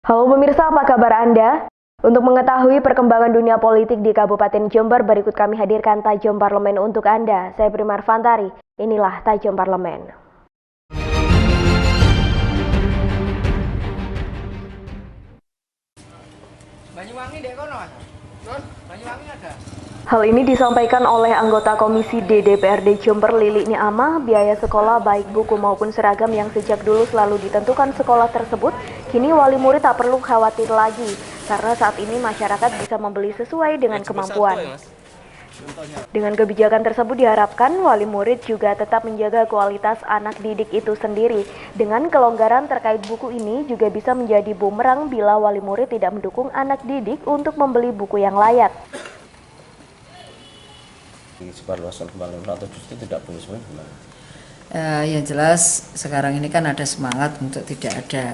Halo pemirsa, apa kabar Anda? Untuk mengetahui perkembangan dunia politik di Kabupaten Jember, berikut kami hadirkan Tajam Parlemen untuk Anda. Saya Primar Fantari, inilah Tajam Parlemen. Banyuwangi dek kono. Banyuwangi ada. Hal ini disampaikan oleh anggota Komisi D DPRD Jember Lili Niamah. Biaya sekolah baik buku maupun seragam yang sejak dulu selalu ditentukan sekolah tersebut, kini wali murid tak perlu khawatir lagi karena saat ini masyarakat bisa membeli sesuai dengan kemampuan. Dengan kebijakan tersebut diharapkan wali murid juga tetap menjaga kualitas anak didik itu sendiri. Dengan kelonggaran terkait buku ini juga bisa menjadi bumerang bila wali murid tidak mendukung anak didik untuk membeli buku yang layak. Sebarluasan kembali atau justru tidak boleh sebenarnya? Yang jelas sekarang ini kan ada semangat untuk tidak ada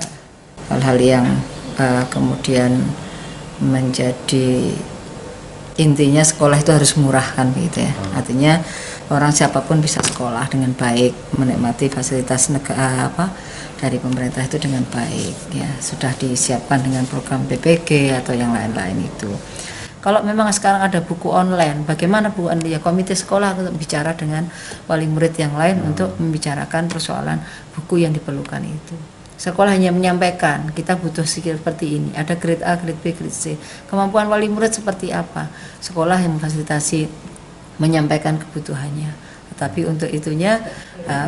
hal-hal yang kemudian menjadi intinya sekolah itu harus murah kan begitu ya. Artinya orang siapapun bisa sekolah dengan baik, menikmati fasilitas negara dari pemerintah itu dengan baik ya. Sudah disiapkan dengan program PPG atau yang lain-lain itu. Kalau memang sekarang ada buku online, bagaimana Bu Andi ya, komite sekolah untuk bicara dengan wali murid yang lain untuk membicarakan persoalan buku yang diperlukan itu. Sekolah hanya menyampaikan kita butuh skill seperti ini, ada grade A, grade B, grade C. Kemampuan wali murid seperti apa? Sekolah yang memfasilitasi menyampaikan kebutuhannya. Tetapi untuk itunya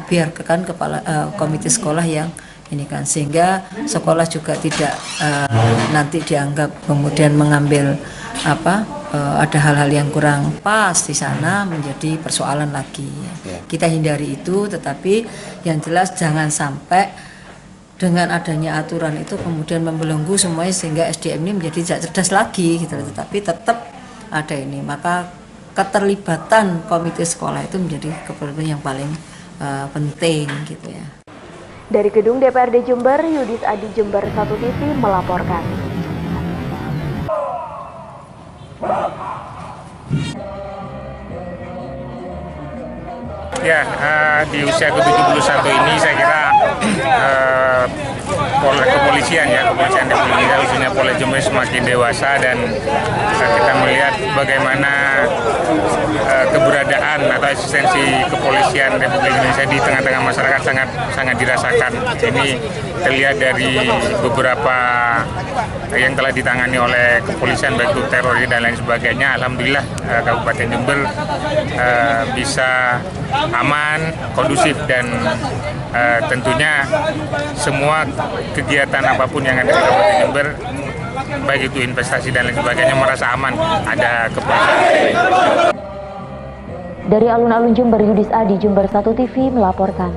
biarkan kepala komite sekolah yang ini kan, sehingga sekolah juga tidak nanti dianggap kemudian mengambil ada hal-hal yang kurang pas di sana menjadi persoalan lagi. Kita hindari itu, tetapi yang jelas jangan sampai dengan adanya aturan itu kemudian membelenggu semuanya sehingga SDM ini menjadi tidak cerdas lagi gitu. Tetapi tetap ada ini, maka keterlibatan komite sekolah itu menjadi kepentingan yang paling penting gitu ya. Dari gedung DPRD Jember, Yudis Adi Jember 1 TV melaporkan. Ya, di usia ke-71 ini saya kira kepolisian Republik Indonesia khususnya Polda Jember semakin dewasa dan kita melihat bagaimana keberadaan atau eksistensi kepolisian Republik Indonesia di tengah-tengah masyarakat sangat dirasakan. Ini terlihat dari beberapa yang telah ditangani oleh kepolisian baik itu teroris dan lain sebagainya. Alhamdulillah Kabupaten Jember bisa aman, kondusif dan tentunya semua kegiatan apapun yang ada di Kabupaten Jember, baik itu investasi dan lain sebagainya, merasa aman ada kepolisian. Dari alun-alun Jember, Yudis Adi Jember 1 TV melaporkan.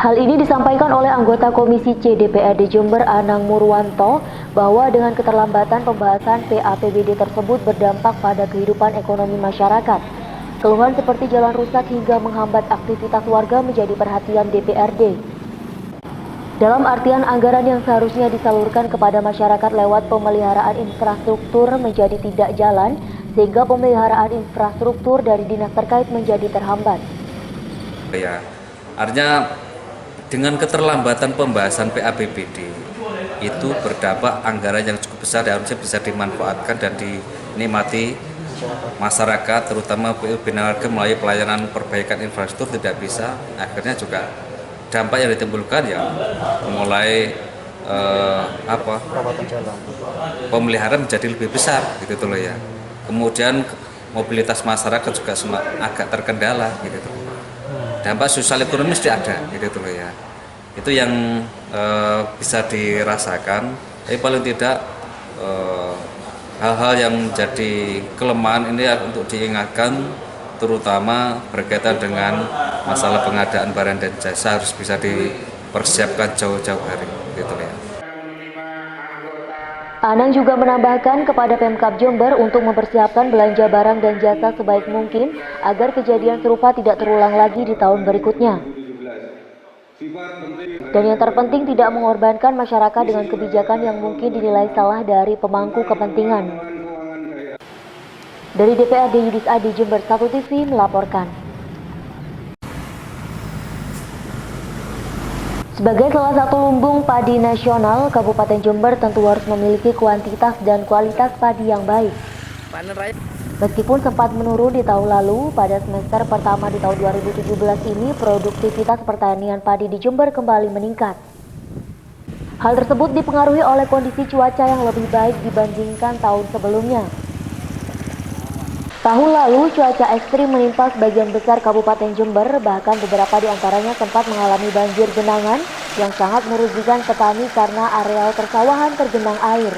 Hal ini disampaikan oleh anggota Komisi C DPRD Jember Anang Murwanto bahwa dengan keterlambatan pembahasan PAPBD tersebut berdampak pada kehidupan ekonomi masyarakat. Keluhan seperti jalan rusak hingga menghambat aktivitas warga menjadi perhatian DPRD. Dalam artian anggaran yang seharusnya disalurkan kepada masyarakat lewat pemeliharaan infrastruktur menjadi tidak jalan, sehingga pemeliharaan infrastruktur dari dinas terkait menjadi terhambat. Ya, artinya dengan keterlambatan pembahasan PAPBD itu berdampak anggaran yang cukup besar dan harusnya bisa dimanfaatkan dan dinikmati masyarakat, terutama Bina Marga melalui pelayanan perbaikan infrastruktur tidak bisa. Akhirnya juga dampak yang ditimbulkan ya mulai pemeliharaan menjadi lebih besar gitu loh ya. Kemudian mobilitas masyarakat juga agak terkendala gitu. Dampak sosial ekonomi sudah ada gitu loh ya. Itu yang bisa dirasakan. Tapi paling tidak hal-hal yang menjadi kelemahan ini untuk diingatkan, terutama berkaitan dengan masalah pengadaan barang dan jasa harus bisa dipersiapkan jauh-jauh hari gitu ya. Anang juga menambahkan kepada Pemkab Jember untuk mempersiapkan belanja barang dan jasa sebaik mungkin agar kejadian serupa tidak terulang lagi di tahun berikutnya. Dan yang terpenting tidak mengorbankan masyarakat dengan kebijakan yang mungkin dinilai salah dari pemangku kepentingan. Dari DPRD Yudis Adi Jember 1 TV melaporkan. Sebagai salah satu lumbung padi nasional, Kabupaten Jember tentu harus memiliki kuantitas dan kualitas padi yang baik. Meskipun sempat menurun di tahun lalu, pada semester pertama di tahun 2017 ini produktivitas pertanian padi di Jember kembali meningkat. Hal tersebut dipengaruhi oleh kondisi cuaca yang lebih baik dibandingkan tahun sebelumnya. Tahun lalu, cuaca ekstrim menimpa sebagian besar Kabupaten Jember, bahkan beberapa di antaranya sempat mengalami banjir genangan yang sangat merugikan petani karena areal persawahan tergenang air.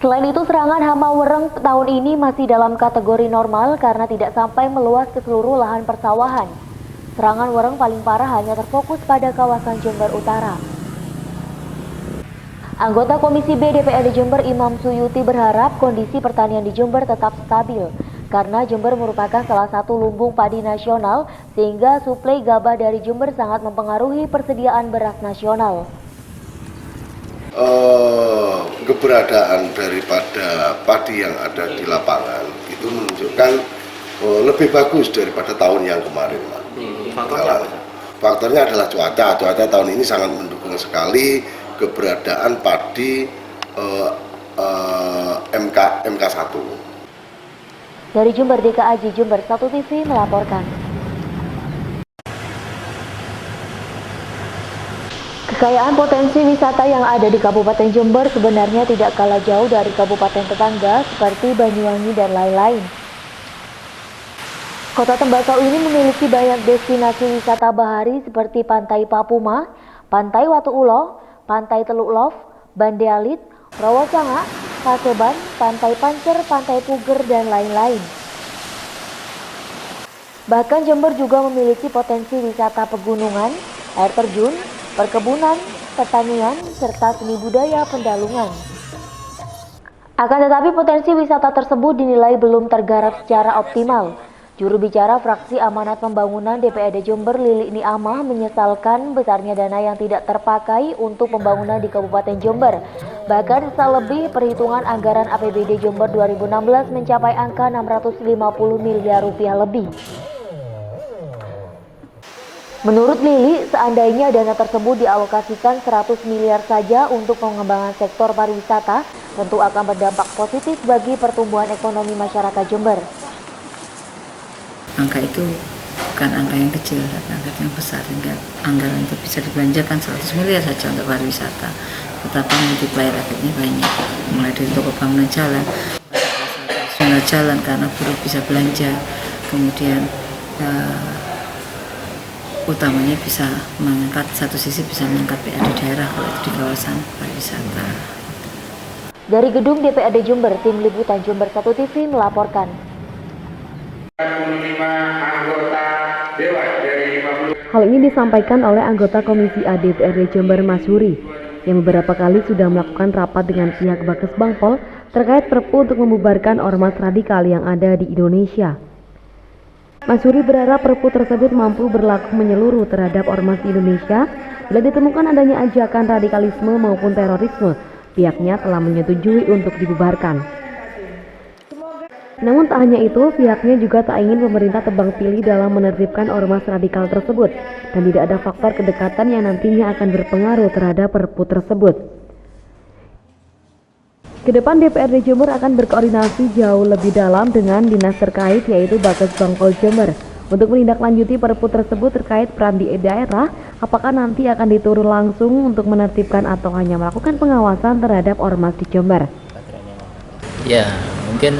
Selain itu, serangan hama wereng tahun ini masih dalam kategori normal karena tidak sampai meluas ke seluruh lahan persawahan. Serangan wereng paling parah hanya terfokus pada kawasan Jember Utara. Anggota Komisi B DPRD Jember Imam Suyuti berharap kondisi pertanian di Jember tetap stabil karena Jember merupakan salah satu lumbung padi nasional sehingga suplai gabah dari Jember sangat mempengaruhi persediaan beras nasional. Keberadaan daripada padi yang ada di lapangan itu menunjukkan lebih bagus daripada tahun yang kemarin, Pak. Faktornya adalah cuaca. Cuaca tahun ini sangat mendukung sekali keberadaan padi MK1. Dari Jember, Deka Aji, Jember 1 TV melaporkan. Kekayaan potensi wisata yang ada di Kabupaten Jember sebenarnya tidak kalah jauh dari kabupaten tetangga seperti Banyuwangi dan lain-lain. Kota Tembakau ini memiliki banyak destinasi wisata bahari seperti Pantai Papuma, Pantai Watu Ulo, Pantai Teluk Love, Bandealit, Rawasanga, Paseban, Pantai Pancer, Pantai Puger, dan lain-lain. Bahkan Jember juga memiliki potensi wisata pegunungan, air terjun, perkebunan, pertanian, serta seni budaya pendalungan. Akan tetapi potensi wisata tersebut dinilai belum tergarap secara optimal. Juru bicara fraksi Amanat Pembangunan DPRD Jember Lili Niamah menyesalkan besarnya dana yang tidak terpakai untuk pembangunan di Kabupaten Jember. Bahkan selebih perhitungan anggaran APBD Jember 2016 mencapai angka 650 miliar rupiah lebih. Menurut Lili, seandainya dana tersebut dialokasikan 100 miliar saja untuk pengembangan sektor pariwisata, tentu akan berdampak positif bagi pertumbuhan ekonomi masyarakat Jember. Angka itu bukan angka yang kecil, angka yang besar, sehingga anggaran itu bisa dibelanjakan 100 miliar saja untuk pariwisata. Tetapi multiplier efeknya banyak, mulai dari toko bangunan jalan, jalan karena buruh bisa belanja, kemudian utamanya bisa mengangkat, satu sisi bisa mengangkat PAD daerah kalau itu di kawasan pariwisata. Dari gedung DPRD Jember, tim liputan Jember 1 TV melaporkan. Hal ini disampaikan oleh anggota Komisi A DPRD Jember Masuri yang beberapa kali sudah melakukan rapat dengan pihak Bakes Bangpol terkait Perpu untuk membubarkan ormas radikal yang ada di Indonesia. Masuri berharap Perpu tersebut mampu berlaku menyeluruh terhadap ormas di Indonesia bila ditemukan adanya ajakan radikalisme maupun terorisme. Pihaknya telah menyetujui untuk dibubarkan. Namun tak hanya itu, pihaknya juga tak ingin pemerintah tebang pilih dalam menertibkan ormas radikal tersebut dan tidak ada faktor kedekatan yang nantinya akan berpengaruh terhadap Perpu tersebut. Kedepan DPRD Jember akan berkoordinasi jauh lebih dalam dengan dinas terkait yaitu Bakes Bangpol Jember untuk menindaklanjuti Perpu tersebut terkait peran di daerah, apakah nanti akan diturun langsung untuk menertibkan atau hanya melakukan pengawasan terhadap ormas di Jember. Ya, mungkin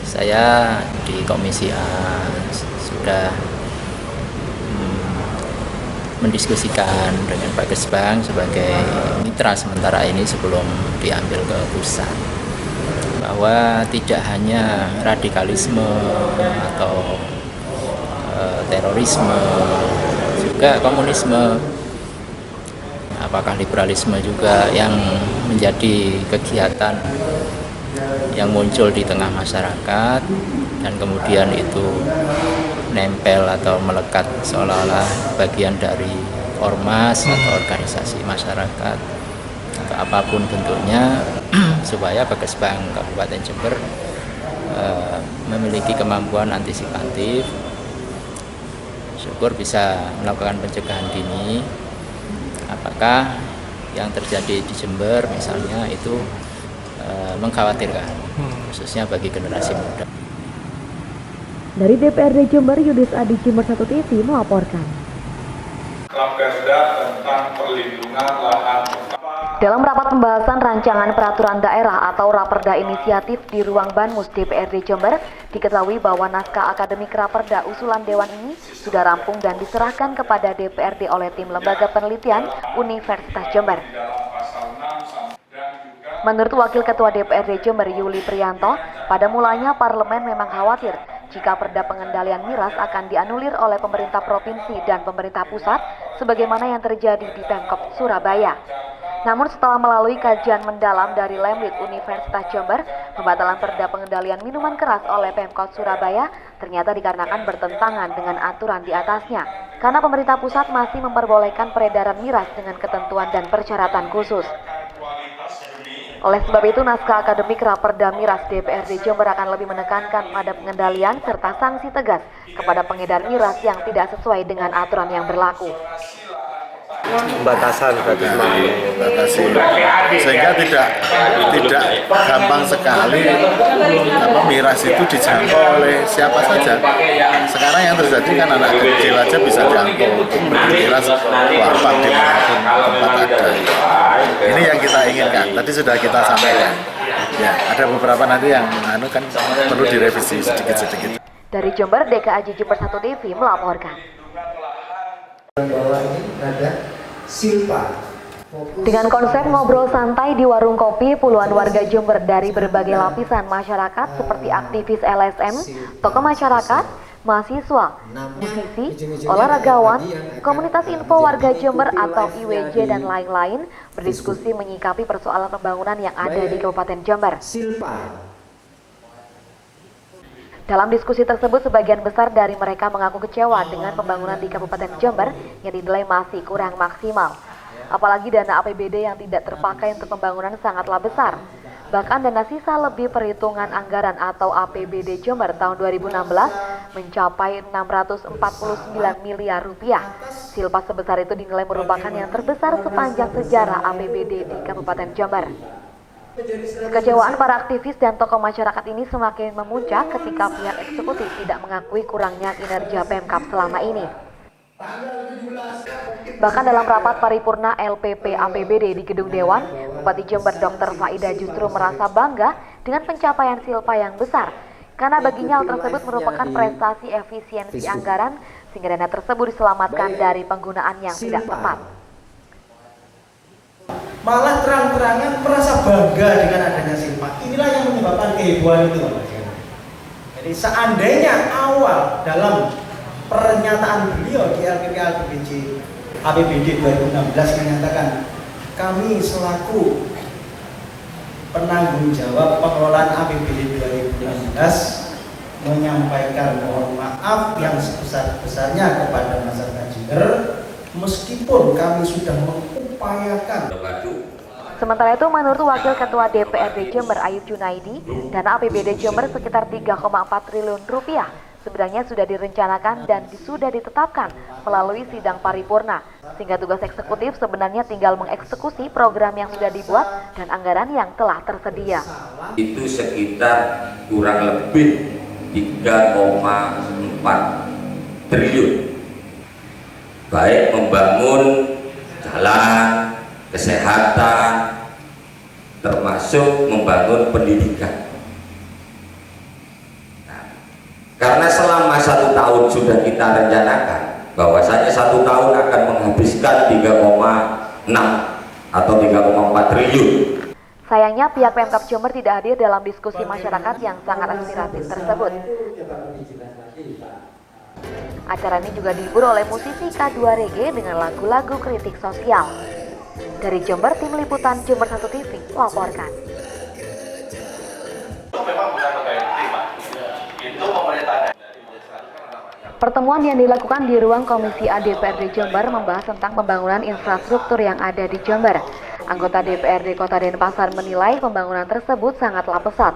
saya di Komisi A sudah mendiskusikan dengan Pak Kesbang sebagai mitra sementara ini sebelum diambil ke pusat, bahwa tidak hanya radikalisme atau terorisme, juga komunisme, apakah liberalisme juga yang menjadi kegiatan yang muncul di tengah masyarakat dan kemudian itu nempel atau melekat seolah-olah bagian dari ormas atau organisasi masyarakat atau apapun bentuknya, supaya Bakesbang Kabupaten Jember memiliki kemampuan antisipatif syukur bisa melakukan pencegahan dini. Apakah yang terjadi di Jember misalnya itu mengkhawatirkan, khususnya bagi generasi muda. Dari DPRD Jember, Yudis Adi, Jember 1 TV melaporkan. Raperda tentang perlindungan lahan. Dalam rapat pembahasan rancangan peraturan daerah atau Raperda Inisiatif di Ruang Banmus DPRD Jember, diketahui bahwa naskah akademik Raperda usulan Dewan ini sudah rampung dan diserahkan kepada DPRD oleh tim Lembaga Penelitian Universitas Jember. Menurut Wakil Ketua DPRD Jember Yuli Priyanto, pada mulanya parlemen memang khawatir jika perda pengendalian miras akan dianulir oleh pemerintah provinsi dan pemerintah pusat sebagaimana yang terjadi di Pemkab Surabaya. Namun setelah melalui kajian mendalam dari Lemlit Universitas Jember, pembatalan perda pengendalian minuman keras oleh Pemkab Surabaya ternyata dikarenakan bertentangan dengan aturan di atasnya, karena pemerintah pusat masih memperbolehkan peredaran miras dengan ketentuan dan persyaratan khusus. Oleh sebab itu, naskah akademik Raperda Miras DPRD Jember akan lebih menekankan pada pengendalian serta sanksi tegas kepada pengedar miras yang tidak sesuai dengan aturan yang berlaku. Pembatasan berarti Batasi, sehingga tidak gampang sekali miras itu dijangkau oleh siapa saja. Sekarang yang terjadi kan anak kecil aja bisa jangkau untuk miras warpak dimanapun tempat ada. Ini yang kita inginkan. Tadi sudah kita sampaikan. Ya, ada beberapa nanti yang kan perlu direvisi sedikit-sedikit. Dari Jember, DKAJ Jember 1 TV melaporkan. Dengan konsep ngobrol santai di warung kopi, puluhan warga Jember dari berbagai lapisan masyarakat seperti aktivis LSM, tokoh masyarakat, mahasiswa, musisi, olahragawan, komunitas info warga Jember atau IWJ dan lain-lain berdiskusi menyikapi persoalan pembangunan yang ada di Kabupaten Jember. Dalam diskusi tersebut, sebagian besar dari mereka mengaku kecewa dengan pembangunan di Kabupaten Jember yang dinilai masih kurang maksimal. Apalagi dana APBD yang tidak terpakai untuk pembangunan sangatlah besar. Bahkan dana sisa lebih perhitungan anggaran atau APBD Jember tahun 2016 mencapai 649 miliar rupiah. Silpa sebesar itu dinilai merupakan yang terbesar sepanjang sejarah APBD di Kabupaten Jember. Kekecewaan para aktivis dan tokoh masyarakat ini semakin memuncak ketika pihak eksekutif tidak mengakui kurangnya kinerja Pemkab selama ini. Bahkan dalam rapat paripurna LPP APBD di Gedung Dewan, Bupati Jember Dr. Faida justru merasa bangga dengan pencapaian Silpa yang besar, karena baginya hal tersebut merupakan prestasi efisiensi anggaran sehingga dana tersebut diselamatkan dari penggunaan yang tidak tepat. Malah terang-terangan merasa bangga dengan adanya Silpa. Inilah yang menyebabkan kehebohan itu, Pak. Jadi seandainya awal dalam pernyataan beliau di LPP APBD 2016 menyatakan kami selaku penanggung jawab pengelolaan APBD 2016 menyampaikan mohon maaf yang sebesar-besarnya kepada masyarakat Jember, meskipun kami sudah mengupayakan. Sementara itu, menurut Wakil Ketua DPRD Jember Ayub Junaidi, dana APBD Jember sekitar 3,4 triliun rupiah sebenarnya sudah direncanakan dan sudah ditetapkan melalui sidang paripurna, sehingga tugas eksekutif sebenarnya tinggal mengeksekusi program yang sudah dibuat dan anggaran yang telah tersedia. Itu sekitar kurang lebih 3,4 triliun, baik membangun jalan, kesehatan, termasuk membangun pendidikan. Karena selama 1 tahun sudah kita rencanakan bahwasanya 1 tahun akan menghabiskan 3,6 atau 3,4 triliun. Sayangnya pihak Pemkab Jember tidak hadir dalam diskusi masyarakat yang sangat aspiratif tersebut. Acara ini juga dihibur oleh musisi K2 Reggae dengan lagu-lagu kritik sosial. Dari Jember, tim liputan Jember 1 TV melaporkan. Pertemuan yang dilakukan di ruang Komisi A DPRD Jember membahas tentang pembangunan infrastruktur yang ada di Jember. Anggota DPRD Kota Denpasar menilai pembangunan tersebut sangatlah pesat.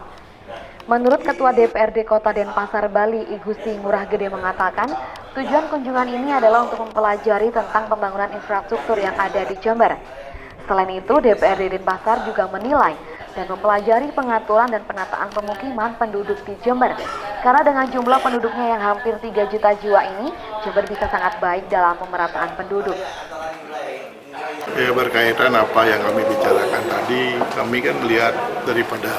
Menurut Ketua DPRD Kota Denpasar, Bali, I Gusti Ngurah Gede mengatakan, tujuan kunjungan ini adalah untuk mempelajari tentang pembangunan infrastruktur yang ada di Jember. Selain itu, DPRD Denpasar juga menilai dan mempelajari pengaturan dan penataan pemukiman penduduk di Jember. Karena dengan jumlah penduduknya yang hampir 3 juta jiwa ini, Jember bisa sangat baik dalam pemerataan penduduk. Ya, berkaitan apa yang kami bicarakan tadi, kami kan melihat daripada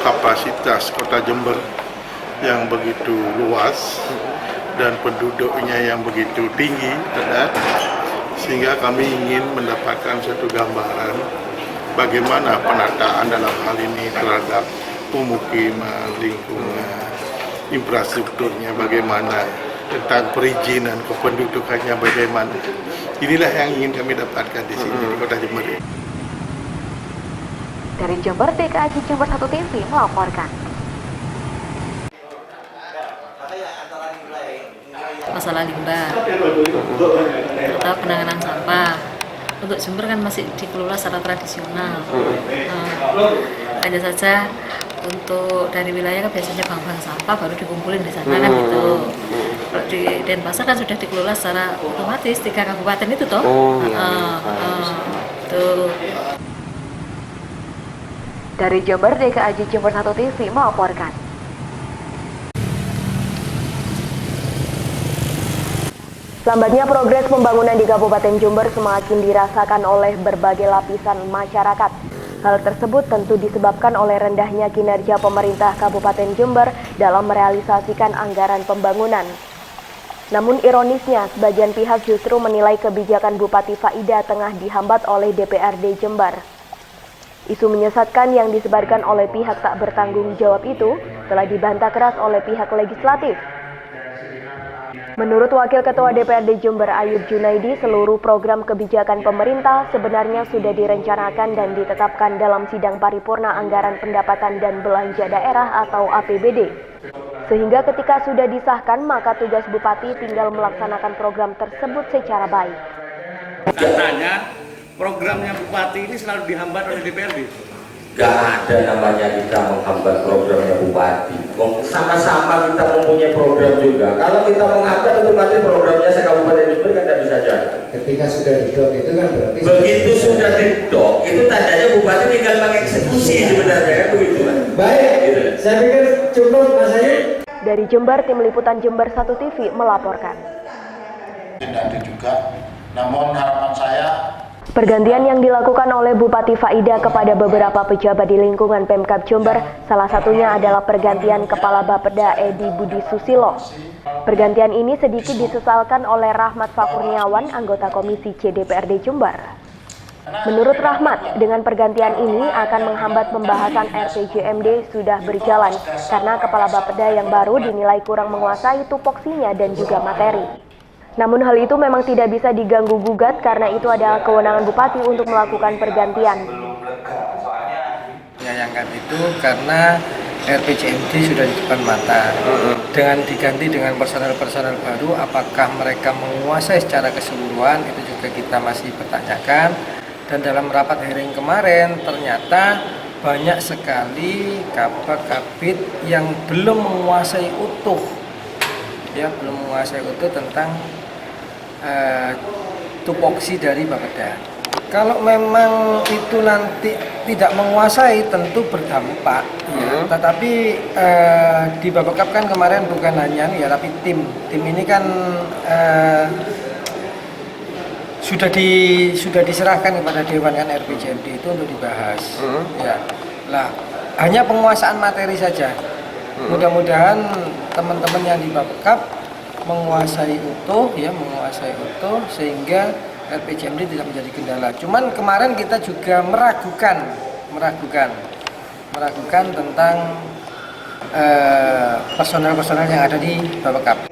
kapasitas kota Jember yang begitu luas dan penduduknya yang begitu tinggi, sehingga kami ingin mendapatkan suatu gambaran bagaimana penataan dalam hal ini terhadap pemukiman, lingkungan, infrastrukturnya bagaimana, tentang perizinan kependudukannya bagaimana. Inilah yang ingin kami dapatkan di sini di Kota Jember. Dari Jember, DKAJ Jember 1 TV melaporkan. Masalah limbah atau penanganan sampah untuk Jember kan masih dikelola secara tradisional. Hanya saja untuk dari wilayah kan biasanya bank-bank sampah baru dikumpulin di sana kan gitu. Kalau di Denpasar kan sudah dikelola secara otomatis 3 kabupaten itu toh. Tuh. Dari Jember, DKAJ Jember 1 TV melaporkan. Lambatnya progres pembangunan di Kabupaten Jember semakin dirasakan oleh berbagai lapisan masyarakat. Hal tersebut tentu disebabkan oleh rendahnya kinerja pemerintah Kabupaten Jember dalam merealisasikan anggaran pembangunan. Namun ironisnya, sebagian pihak justru menilai kebijakan Bupati Faida tengah dihambat oleh DPRD Jember. Isu menyesatkan yang disebarkan oleh pihak tak bertanggung jawab itu telah dibantah keras oleh pihak legislatif. Menurut Wakil Ketua DPRD Jember Ayub Junaidi, seluruh program kebijakan pemerintah sebenarnya sudah direncanakan dan ditetapkan dalam sidang paripurna anggaran pendapatan dan belanja daerah atau APBD. Sehingga ketika sudah disahkan, maka tugas Bupati tinggal melaksanakan program tersebut secara baik. Katanya programnya Bupati ini selalu dihambat oleh DPRD. Gak ada namanya kita menghambat programnya Bupati. Sama-sama kita mempunyai program juga. Kalau kita menghambat, otomatis programnya se-Kabupaten Jember kan tidak bisa jalan. Ketika sudah didok itu kan berarti begitu sudah didok, itu tandanya Bupati tinggal mengeksekusi sebenarnya kan begitu kan. Baik, gitu. Saya pikir cukup Mas Ayu. Dari Jember, Tim Liputan Jember 1 TV melaporkan. Tidak ada juga, namun harapan saya Pergantian yang dilakukan oleh Bupati Faida kepada beberapa pejabat di lingkungan Pemkab Jember, salah satunya adalah pergantian Kepala Bapeda Edi Budi Susilo. Pergantian ini sedikit disesalkan oleh Rahmat Fakurniawan, anggota Komisi C DPRD Jember. Menurut Rahmat, dengan pergantian ini akan menghambat pembahasan RPJMD sudah berjalan karena Kepala Bapeda yang baru dinilai kurang menguasai tupoksinya dan juga materi. Namun hal itu memang tidak bisa diganggu-gugat karena itu adalah kewenangan Bupati untuk melakukan pergantian. Menyayangkan itu karena RPJMD sudah di depan mata. Dengan diganti dengan personel-personel baru, apakah mereka menguasai secara keseluruhan, itu juga kita masih pertanyakan. Dan dalam rapat hearing kemarin ternyata banyak sekali kabak-kabit yang belum menguasai utuh, belum menguasai utuh tentang tupoksi dari Bapeda. Kalau memang itu nanti tidak menguasai tentu berdampak, tetapi di Bapekap kan kemarin bukan hanya tapi tim ini kan sudah diserahkan kepada Dewan kan RPJMD itu untuk dibahas. Lah hanya penguasaan materi saja. Mudah-mudahan teman-teman yang di Bapekap menguasai utuh sehingga RPJMD tidak menjadi kendala. Cuman kemarin kita juga meragukan tentang personel-personel yang ada di Bapekap.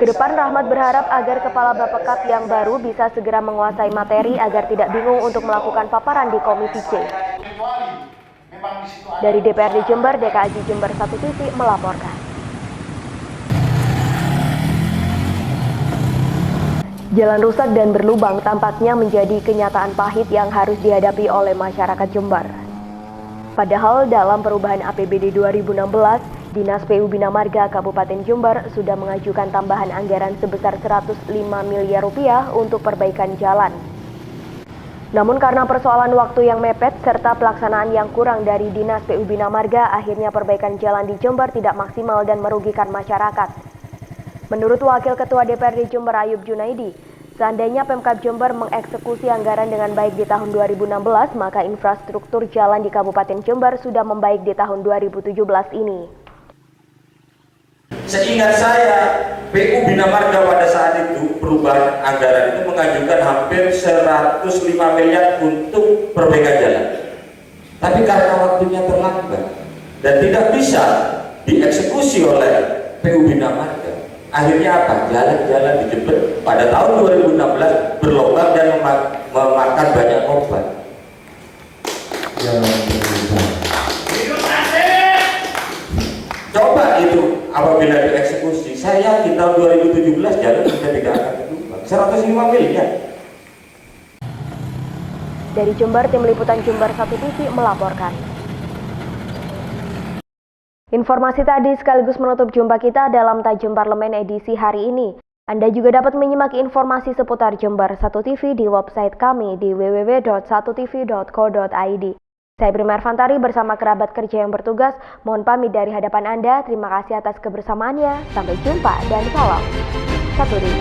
Kedepan Rahmat berharap agar Kepala Bapekap yang baru bisa segera menguasai materi agar tidak bingung untuk melakukan paparan di Komisi C. Dari DPRD Jember, DKAJ Jember 1 TV melaporkan. Jalan rusak dan berlubang tampaknya menjadi kenyataan pahit yang harus dihadapi oleh masyarakat Jember. Padahal dalam perubahan APBD 2016, Dinas PU Bina Marga Kabupaten Jember sudah mengajukan tambahan anggaran sebesar 105 miliar rupiah untuk perbaikan jalan. Namun karena persoalan waktu yang mepet serta pelaksanaan yang kurang dari Dinas PU Bina Marga, akhirnya perbaikan jalan di Jember tidak maksimal dan merugikan masyarakat. Menurut Wakil Ketua DPRD Jember Ayub Junaidi, seandainya Pemkab Jember mengeksekusi anggaran dengan baik di tahun 2016, maka infrastruktur jalan di Kabupaten Jember sudah membaik di tahun 2017 ini. Seingat saya, PU Bina Marga pada saat itu perubahan anggaran itu mengajukan hampir 105 miliar untuk perbaikan jalan. Tapi karena waktunya terlambat dan tidak bisa dieksekusi oleh PU Bina Marga, akhirnya apa? Jalan-jalan di Jember pada tahun 2016 berlobang dan memakan banyak korban. Coba itu apabila dieksekusi, saya yakin tahun 2017 jalan sudah tidak akan berubah. 105 miliar. Dari Jember, Tim Liputan Jember 1 TV melaporkan. Informasi tadi sekaligus menutup jumpa kita dalam Tajam Parlemen edisi hari ini. Anda juga dapat menyimak informasi seputar Jember 1 TV di website kami di www.1tv.co.id. Saya Prima Ervantari bersama kerabat kerja yang bertugas, mohon pamit dari hadapan Anda. Terima kasih atas kebersamaannya. Sampai jumpa dan salam 1 TV.